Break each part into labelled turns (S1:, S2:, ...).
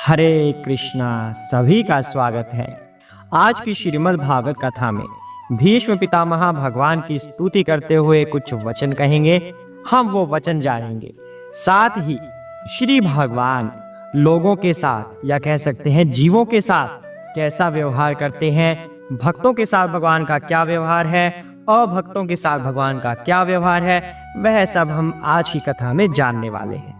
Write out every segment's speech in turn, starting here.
S1: हरे कृष्णा। सभी का स्वागत है। आज की श्रीमद् भागवत कथा में भीष्म पितामह भगवान की स्तुति करते हुए कुछ वचन कहेंगे। हम वो वचन जानेंगे। साथ ही श्री भगवान लोगों के साथ या कह सकते हैं जीवों के साथ कैसा व्यवहार करते हैं, भक्तों के साथ भगवान का क्या व्यवहार है और भक्तों के साथ भगवान का क्या व्यवहार है, वह सब हम आज की कथा में जानने वाले हैं।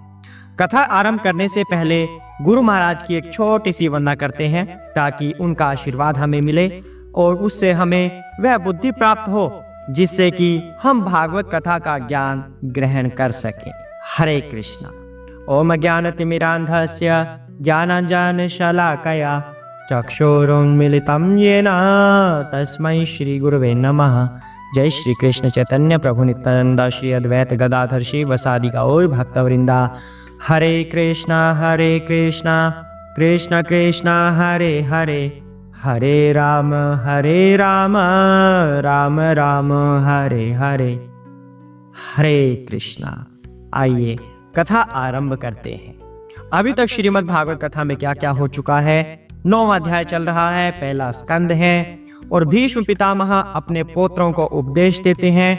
S1: कथा आरंभ करने से पहले गुरु महाराज की एक छोटी सी वंदना करते हैं ताकि उनका आशीर्वाद हमें मिले और उससे हमें वह बुद्धि प्राप्त हो जिससे कि हम भागवत कथा का ज्ञान ग्रहण कर सकें। हरे कृष्णा। ओम ज्ञानतिमिरान्धस्य ज्ञानाञ्जनशलाकया चक्षुरुन्मीलितं येन तस्मै श्री गुरुवे नमः। जय श्री कृष्ण चैतन्य प्रभु नित्यानंद श्री अद्वैत गदाधर श्री वसादि गौर भक्तवृंदा। हरे कृष्णा कृष्ण कृष्ण हरे हरे, हरे राम राम राम हरे हरे। हरे कृष्णा। आइए कथा आरंभ करते हैं। अभी तक श्रीमद् भागवत कथा में क्या क्या हो चुका है। 9वां अध्याय चल रहा है, पहला स्कंद है और भीष्म पितामह अपने पोत्रों को उपदेश देते हैं।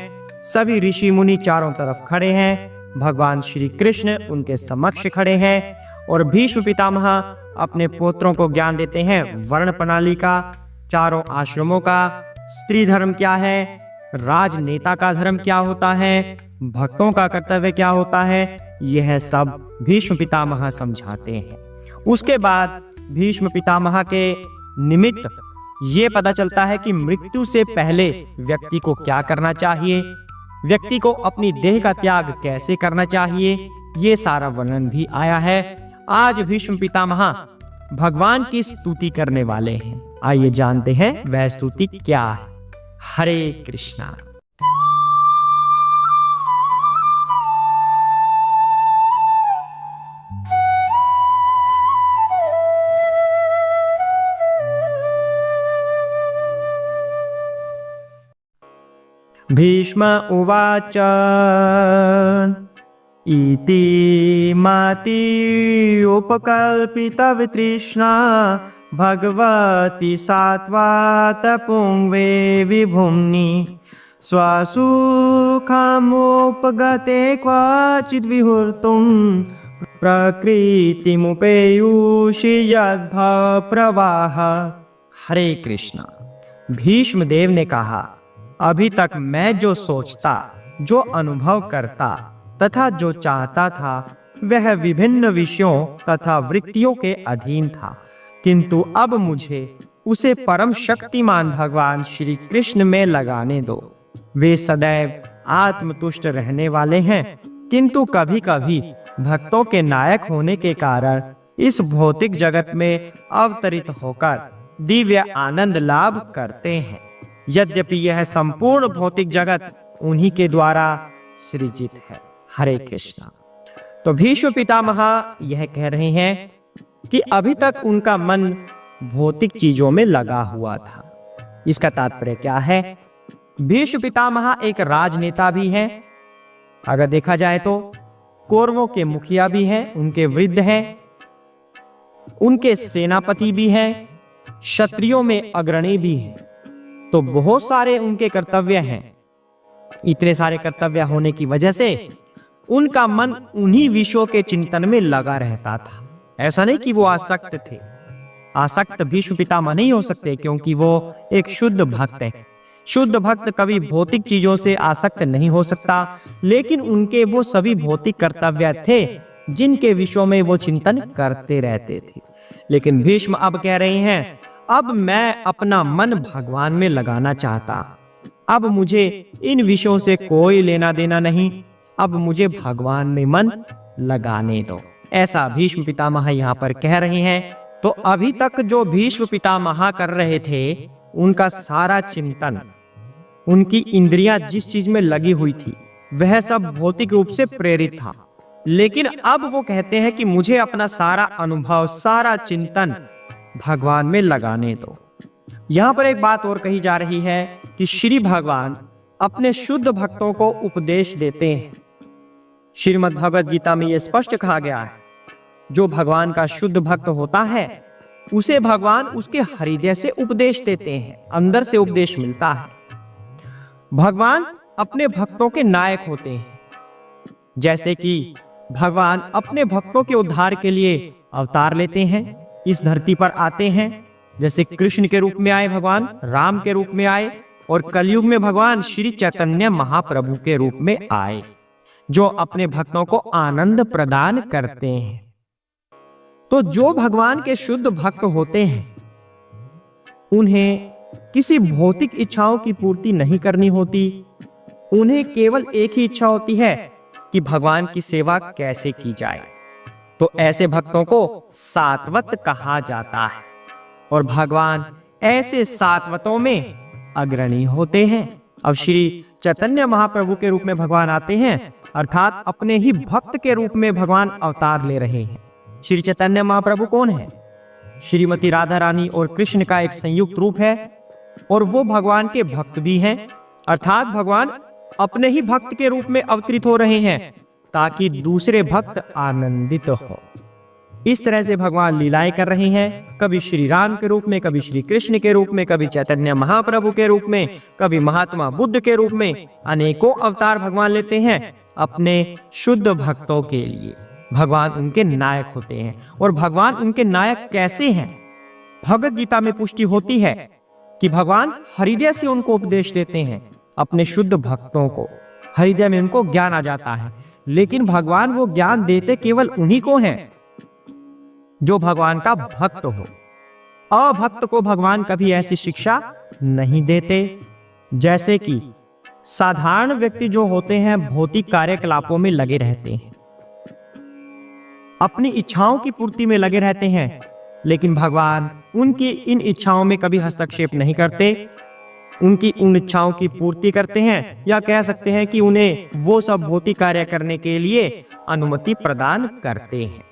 S1: सभी ऋषि मुनि चारों तरफ खड़े हैं, भगवान श्री कृष्ण उनके समक्ष खड़े हैं और भीष्म पितामह अपने पोत्रों को ज्ञान देते हैं वर्ण प्रणाली का, चारों आश्रमों का, स्त्री धर्म क्या है, राजनेता का धर्म क्या होता है, भक्तों का कर्तव्य क्या होता है, यह सब भीष्म पितामह समझाते हैं। उसके बाद भीष्म पितामह के निमित्त ये पता चलता है कि मृत्यु से पहले व्यक्ति को क्या करना चाहिए, व्यक्ति को अपनी देह का त्याग कैसे करना चाहिए, ये सारा वर्णन भी आया है। आज भीष्म पितामह भगवान की स्तुति करने वाले हैं। आइए जानते हैं वह स्तुति क्या है। हरे कृष्णा। भीष्म उवाच इति माति उपकल्पितवितृष्णा भगवती सात्वात पुंवे विभुम्नि स्वसुखमुपगते क्वचिद् विहर्तुं प्रकृतिमुपेयुषि यद्भव प्रवाह। हरे कृष्णा। भीष्म देव ने कहा, अभी तक मैं जो सोचता, जो अनुभव करता तथा जो चाहता था वह विभिन्न विषयों तथा वृत्तियों के अधीन था, किंतु अब मुझे उसे परम शक्तिमान भगवान श्री कृष्ण में लगाने दो। वे सदैव आत्मतुष्ट रहने वाले हैं, किंतु कभी कभी भक्तों के नायक होने के कारण इस भौतिक जगत में अवतरित होकर दिव्य आनंद लाभ करते हैं। यद्यपि यह संपूर्ण भौतिक जगत उन्हीं के द्वारा सृजित है। हरे कृष्णा। तो भीष्म पितामह यह कह रहे हैं कि अभी तक उनका मन भौतिक चीजों में लगा हुआ था। इसका तात्पर्य क्या है? भीष्म पितामह एक राजनेता भी हैं, अगर देखा जाए तो कौरवों के मुखिया भी हैं, उनके वृद्ध हैं, उनके सेनापति भी हैं, क्षत्रियों में अग्रणी भी हैं। तो बहुत सारे उनके कर्तव्य हैं। इतने सारे कर्तव्य होने की वजह से उनका मन उन्हीं विषयों के चिंतन में लगा रहता था। ऐसा नहीं कि वो आसक्त थे। आसक्त भीष्म पितामह नहीं हो सकते, क्योंकि वो एक शुद्ध भक्त है। शुद्ध भक्त कभी भौतिक चीजों से आसक्त नहीं हो सकता, लेकिन उनके वो सभी भौतिक कर्तव्य थे जिनके विषयों में वो चिंतन करते रहते थे। लेकिन भीष्म अब कह रहे हैं, अब मैं अपना मन भगवान में लगाना चाहता। अब मुझे इन विषयों से कोई लेना देना नहीं, अब मुझे भगवान में मन लगाने दो। ऐसा भीष्म पितामह यहाँ पर कह रहे हैं। तो अभी तक जो भीष्म पितामह कर रहे थे, उनका सारा चिंतन, उनकी इंद्रियां जिस चीज में लगी हुई थी वह सब भौतिक रूप से प्रेरित था। लेकिन अब वो कहते हैं कि मुझे अपना सारा अनुभव, सारा चिंतन भगवान में लगाने दो। यहाँ पर एक बात और कही जा रही है कि श्री भगवान अपने शुद्ध भक्तों को उपदेश देते हैं। श्रीमद् भगवद गीता में यह स्पष्ट कहा गया है जो भगवान का शुद्ध भक्त होता है उसे भगवान उसके हृदय से उपदेश देते हैं, अंदर से उपदेश मिलता है। भगवान अपने भक्तों के नायक होते हैं, जैसे कि भगवान अपने भक्तों के उद्धार के लिए अवतार लेते हैं, इस धरती पर आते हैं। जैसे कृष्ण के रूप में आए भगवान, राम के रूप में आए, और कलयुग में भगवान श्री चैतन्य महाप्रभु के रूप में आए, जो अपने भक्तों को आनंद प्रदान करते हैं। तो जो भगवान के शुद्ध भक्त होते हैं उन्हें किसी भौतिक इच्छाओं की पूर्ति नहीं करनी होती। उन्हें केवल एक ही इच्छा होती है कि भगवान की सेवा कैसे की जाए। तो ऐसे भक्तों को सात्वत कहा जाता है, और भगवान ऐसे सात्वतों में अग्रणी होते हैं। अब श्री चैतन्य महाप्रभु के रूप में भगवान आते हैं, अर्थात अपने ही भक्त के रूप में भगवान अवतार ले रहे हैं। श्री चैतन्य महाप्रभु कौन है? श्रीमती राधा रानी और कृष्ण का एक संयुक्त रूप है, और वो भगवान के भक्त भी हैं। अर्थात भगवान अपने ही भक्त के रूप में अवतरित हो रहे हैं ताकि दूसरे भक्त आनंदित हो। इस तरह से भगवान लीलाएं कर रहे हैं, कभी श्री राम के रूप में, कभी श्री कृष्ण के रूप में, कभी चैतन्य महाप्रभु के रूप में, कभी महात्मा बुद्ध के रूप में। अनेकों अवतार भगवान लेते हैं अपने शुद्ध भक्तों के लिए। भगवान उनके नायक होते हैं। और भगवान उनके नायक कैसे हैं? भगवद गीता में पुष्टि होती है कि भगवान हृदय से उनको उपदेश देते हैं। अपने शुद्ध भक्तों को हृदय में उनको ज्ञान आ जाता है, लेकिन भगवान वो ज्ञान देते केवल उन्हीं को हैं जो भगवान का भक्त हो। अभक्त को भगवान कभी ऐसी शिक्षा नहीं देते। जैसे कि साधारण व्यक्ति जो होते हैं भौतिक कार्यकलापों में लगे रहते हैं, अपनी इच्छाओं की पूर्ति में लगे रहते हैं, लेकिन भगवान उनकी इन इच्छाओं में कभी हस्तक्षेप नहीं करते। उनकी उन इच्छाओं की पूर्ति करते हैं, या कह सकते हैं कि उन्हें वो सब भौतिक कार्य करने के लिए अनुमति प्रदान करते हैं।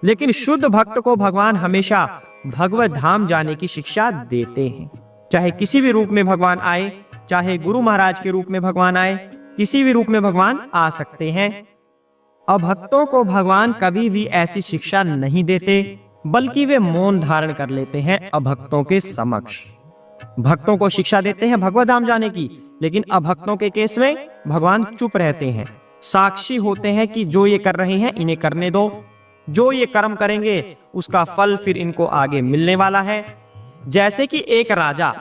S1: लेकिन शुद्ध भक्त को भगवान हमेशा भगवत धाम जाने की शिक्षा देते हैं। चाहे किसी भी रूप में भगवान आए, चाहे गुरु महाराज के रूप में भगवान आए, किसी भी रूप में भगवान आ सकते हैं। अभक्तों को भगवान कभी भी ऐसी शिक्षा नहीं देते, बल्कि वे मौन धारण कर लेते हैं अभक्तों के समक्ष। भक्तों को शिक्षा देते हैं भगवत धाम जाने की, लेकिन अभक्तों के केस में भगवान चुप रहते हैं, साक्षी होते हैं कि जो ये कर रहे हैं इन्हें करने दो, जो ये कर्म करेंगे उसका फल फिर इनको आगे मिलने वाला है। जैसे कि एक राजा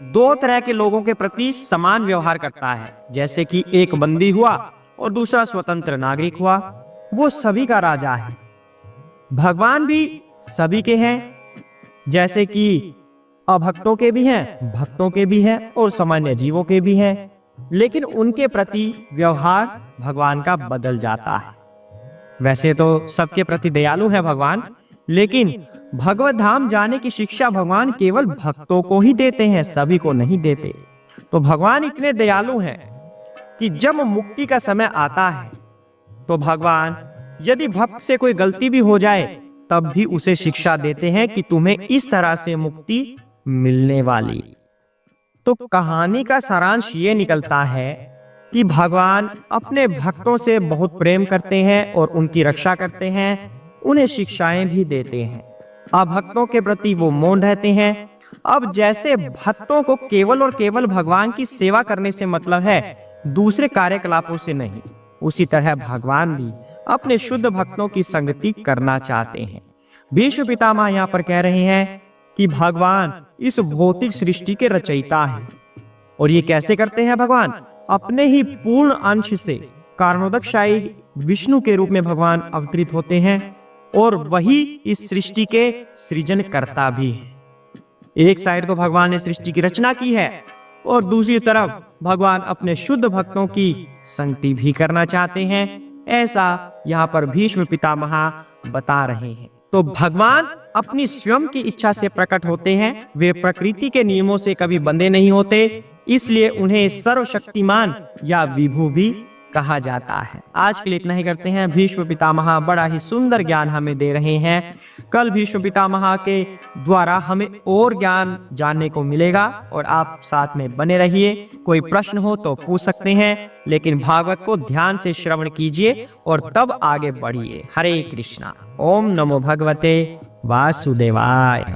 S1: दो तरह के लोगों के प्रति समान व्यवहार करता है, जैसे कि एक बंदी हुआ और दूसरा स्वतंत्र नागरिक हुआ, वो सभी का राजा है। भगवान भी सभी के हैं, जैसे कि अभक्तों के भी हैं, भक्तों के भी हैं और सामान्य जीवों के भी हैं, लेकिन उनके प्रति व्यवहार भगवान का बदल जाता है। वैसे तो सबके प्रति दयालु है भगवान, लेकिन भगवत धाम जाने की शिक्षा भगवान केवल भक्तों को ही देते हैं, सभी को नहीं देते। तो भगवान इतने दयालु हैं कि जब मुक्ति का समय आता है तो भगवान यदि भक्त से कोई गलती भी हो जाए तब भी उसे शिक्षा देते हैं कि तुम्हें इस तरह से मुक्ति मिलने वाली। तो कहानी का सारांश ये निकलता है कि भगवान अपने भक्तों से बहुत प्रेम करते हैं और उनकी रक्षा करते हैं, उन्हें शिक्षाएं भी देते हैं। अभक्तों के प्रति वो मौन रहते हैं। अब जैसे भक्तों को केवल और केवल भगवान की सेवा करने से मतलब है, दूसरे कार्यकलापों से नहीं, उसी तरह भगवान भी अपने शुद्ध भक्तों की संगति करना चाहते हैं। भीष्म पितामह यहाँ पर कह रहे हैं कि भगवान इस भौतिक सृष्टि के रचयिता हैं, और ये कैसे करते हैं? भगवान अपने ही पूर्ण अंश से कारणोदकशाही विष्णु के रूप में भगवान अवतरित होते हैं, और वही इस सृष्टि के सृजनकर्ता भी हैं। एक साइड तो भगवान ने सृष्टि की रचना की है, और दूसरी तरफ भगवान अपने शुद्ध भक्तों की संगति भी करना चाहते हैं। ऐसा यहाँ पर भीष्म पितामह बता रहे हैं। तो भगवान अपनी स्वयं की इच्छा से प्रकट होते हैं, वे प्रकृति के नियमों से कभी बंधे नहीं होते, इसलिए उन्हें सर्वशक्तिमान या विभु भी कहा जाता है। आज के लिए इतना ही करते हैं। भीष्म पितामह बड़ा ही सुंदर ज्ञान हमें दे रहे हैं। कल भीष्म पितामह के द्वारा हमें और ज्ञान जानने को मिलेगा और आप साथ में बने रहिए। कोई प्रश्न हो तो पूछ सकते हैं, लेकिन भागवत को ध्यान से श्रवण कीजिए और तब आगे बढ़िए। हरे कृष्णा। ओम नमो भगवते वासुदेवाय।